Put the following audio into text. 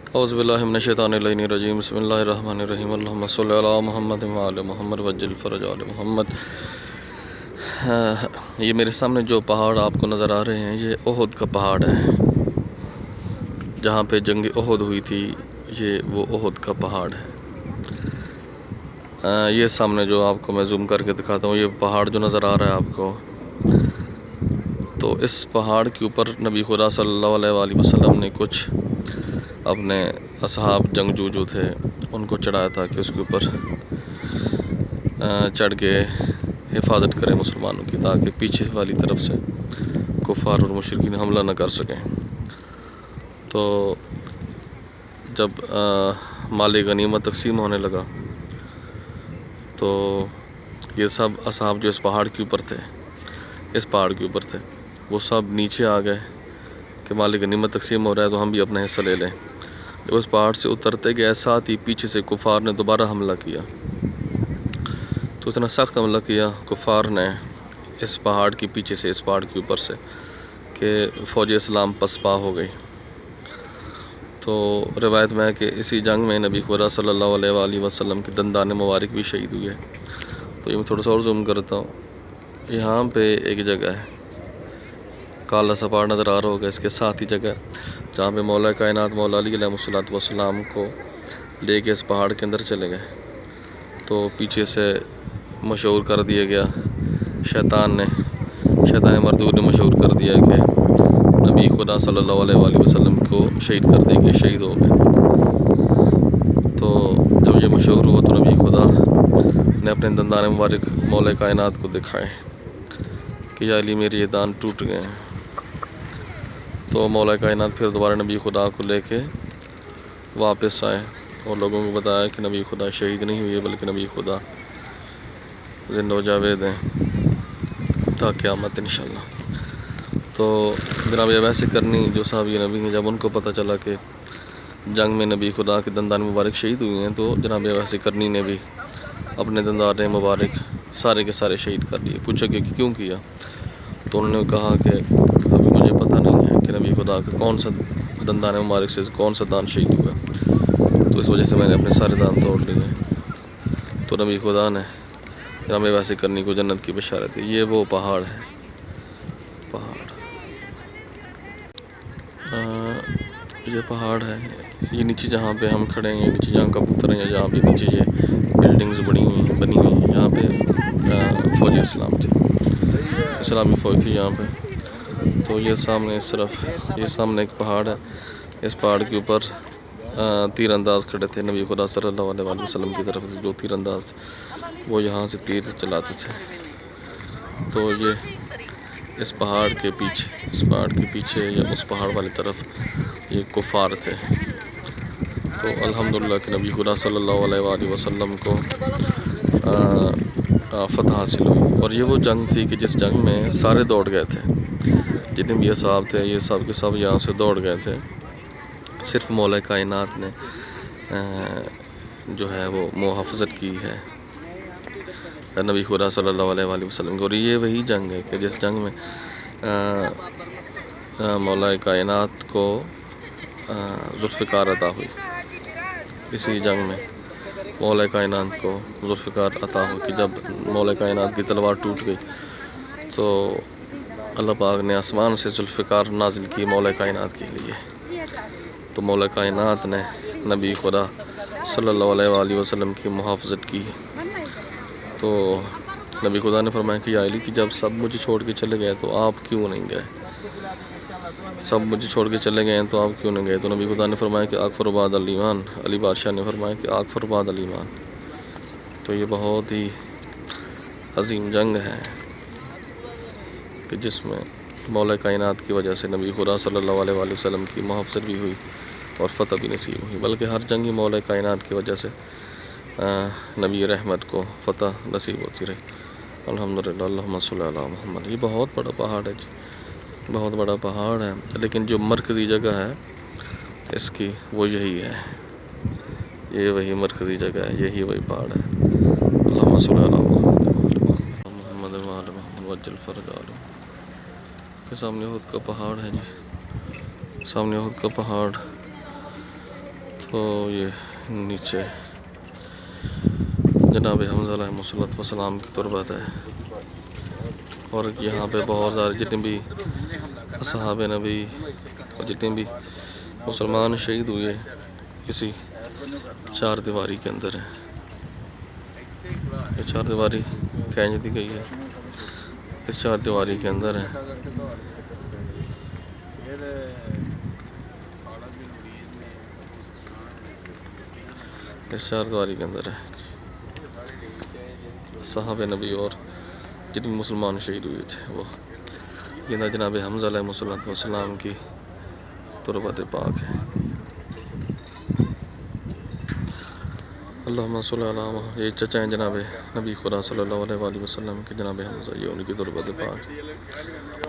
اعوذ باللہ من الشیطان الرجیم بسم اللہ الرحمن الرحیم اللہم صلی علی محمد وعلی محمد وجل فرج علی محمد۔ یہ میرے سامنے جو پہاڑ آپ کو نظر آ رہے ہیں یہ احد کا پہاڑ ہے، جہاں پہ جنگ احد ہوئی تھی، یہ وہ احد کا پہاڑ ہے۔ یہ سامنے جو آپ کو میں زوم کر کے دکھاتا ہوں، یہ پہاڑ جو نظر آ رہا ہے آپ کو، تو اس پہاڑ کے اوپر نبی خدا صلی اللہ علیہ وآلہ وسلم نے کچھ اپنے اصحاب جنگجو جو تھے ان کو چڑھایا تھا کہ اس کے اوپر چڑھ کے حفاظت کریں مسلمانوں کی، تاکہ پیچھے والی طرف سے کفار اور مشرکین حملہ نہ کر سکیں۔ تو جب مال غنیمت تقسیم ہونے لگا تو یہ سب اصحاب جو اس پہاڑ کے اوپر تھے، اس پہاڑ کے اوپر تھے، وہ سب نیچے آ گئے کہ مال غنیمت تقسیم ہو رہا ہے تو ہم بھی اپنا حصہ لے لیں۔ جب اس پہاڑ سے اترتے گئے، ساتھ ہی پیچھے سے کفار نے دوبارہ حملہ کیا، تو اتنا سخت حملہ کیا کفار نے اس پہاڑ کے پیچھے سے، اس پہاڑ کے اوپر سے، کہ فوج اسلام پسپا ہو گئی۔ تو روایت میں ہے کہ اسی جنگ میں نبی خدا صلی اللہ علیہ وآلہ وسلم کے دندان مبارک بھی شہید ہوئے۔ تو یہ میں تھوڑا سا اور زوم کرتا ہوں، یہاں پہ ایک جگہ ہے، کالا سا پہاڑ نظر آ رہا ہوگا، اس کے ساتھ ہی جگہ جہاں پہ مولا کائنات مولا علی علیہ السلام کو لے کے اس پہاڑ کے اندر چلے گئے، تو پیچھے سے مشہور کر دیا گیا، شیطان مردود نے مشہور کر دیا کہ نبی خدا صلی اللہ علیہ وآلہ وسلم کو شہید کر دیں گے، شہید ہو گئے۔ تو جب یہ مشہور ہوا تو نبی خدا نے اپنے دندان مبارک مولا کائنات کو دکھائے کہ یا علی میرے یہ دان ٹوٹ گئے ہیں۔ تو مولا کائنات پھر دوبارہ نبی خدا کو لے کے واپس آئے اور لوگوں کو بتایا کہ نبی خدا شہید نہیں ہوئے بلکہ نبی خدا زندہ و جاوید ہیں تا قیامت انشاءاللہ۔ تو جناب ویسے کرنی جو صحابی نبی ہیں، جب ان کو پتہ چلا کہ جنگ میں نبی خدا کے دندان مبارک شہید ہوئے ہیں، تو جناب ویسے کرنی نے بھی اپنے دندان مبارک سارے کے سارے شہید کر لیے۔ پوچھا کہ کیوں کیا؟ تو انہوں نے کہا کہ ابھی مجھے پتہ نہیں ہے کہ نبی خدا کا کون سا دندان مبارک سے کون سا دان شہید ہوا، تو اس وجہ سے میں نے اپنے سارے دان توڑ لیے۔ تو نبی خدا نے جناب ویسے کرنی کو جنت کی بشارت دی۔ یہ وہ پہاڑ ہے، یہ پہاڑ ہے، یہ نیچے جہاں پہ ہم کھڑے ہیں، نیچے جہاں کبوتر ہیں، جہاں پہ نیچے یہ بلڈنگز بنی ہوئی ہیں، یہاں پہ فوج اسلام تھی، اسلامی فوج تھی یہاں پہ۔ تو یہ سامنے اس طرف، یہ سامنے ایک پہاڑ ہے، اس پہاڑ کے اوپر تیر انداز کھڑے تھے نبی خدا صلی اللہ علیہ وآلہ وسلم کی طرف سے، جو تیر انداز وہ یہاں سے تیر چلاتے تھے۔ تو یہ اس پہاڑ کے پیچھے یا اس پہاڑ والی طرف یہ کفار تھے۔ تو الحمدللہ کہ نبی خدا صلی اللہ علیہ وآلہ وسلم کو فتح حاصل ہوئی۔ اور یہ وہ جنگ تھی کہ جس جنگ میں سارے دوڑ گئے تھے، جتنے بھی اصحاب تھے یہ سب کے سب یہاں سے دوڑ گئے تھے، صرف مولا کائنات نے جو ہے وہ محافظت کی ہے نبی خدا صلی اللہ علیہ وآلہ وسلم کو۔ اور یہ وہی جنگ ہے کہ جس جنگ میں مولا کائنات کو ذوالفقار عطا ہوئی، اسی جنگ میں مولا کائنات کو ذوالفقار عطا ہوئی کہ جب مولا کائنات کی تلوار ٹوٹ گئی تو اللہ پاک نے آسمان سے ذوالفقار نازل کی مولا کائنات کے لیے۔ تو مولا کائنات نے نبی خدا صلی اللہ علیہ وآلہ وسلم کی محافظت کی۔ تو نبی خدا نے فرمایا کہ یا علی کہ جب سب مجھے چھوڑ کے چلے گئے تو آپ کیوں نہیں گئے؟ سب مجھے چھوڑ کے چلے گئے تو آپ کیوں نہیں گئے؟ تو نبی خدا نے فرمایا کہ اکفر بعد الایمان، علی بادشاہ نے فرمایا کہ اکفر بعد الایمان۔ تو یہ بہت ہی عظیم جنگ ہے کہ جس میں مولا کائنات کی وجہ سے نبی خدا صلی اللہ علیہ وآلہ وسلم کی محافظت بھی ہوئی اور فتح بھی نصیب ہوئی، بلکہ ہر جنگی مولا کائنات کی وجہ سے نبی رحمت کو فتح نصیب ہوتی رہی۔ الحمدللہ، اللہم صلی علی محمد۔ یہ بہت بڑا پہاڑ ہے جی، بہت بڑا پہاڑ ہے، لیکن جو مرکزی جگہ ہے اس کی وہ یہی ہے، یہ وہی مرکزی جگہ ہے، یہی وہی پہاڑ ہے۔ اللہم صلی علی محمد وعلی محمد وجل فرج علی۔ یہ سامنے احد کا پہاڑ ہے جی، سامنے احد کا پہاڑ تو یہ نیچے جناب حمزہ علیہ السلام کی تربت ہے، اور یہاں پہ بہت سارے جتنے بھی اصحاب نبی اور جتنے بھی مسلمان شہید ہوئے اسی چار دیواری کے اندر ہے. یہ چار دیواری کھینچ دی گئی ہے، اس چار دیواری کے اندر ہے. اس چار دیواری کے اندر ہے صحابہ نبی اور جتنے مسلمان شہید ہوئے تھے وہ. یہ جناب حمزہ علیہ السلام کی تربت پاک ہے. اللہم صلی اللہ علیہ وسلم. یہ چچا ہیں جناب نبی خدا صلی اللہ علیہ وسلم کے جناب حمزہ، یہ ان کی تربت پاک ہے.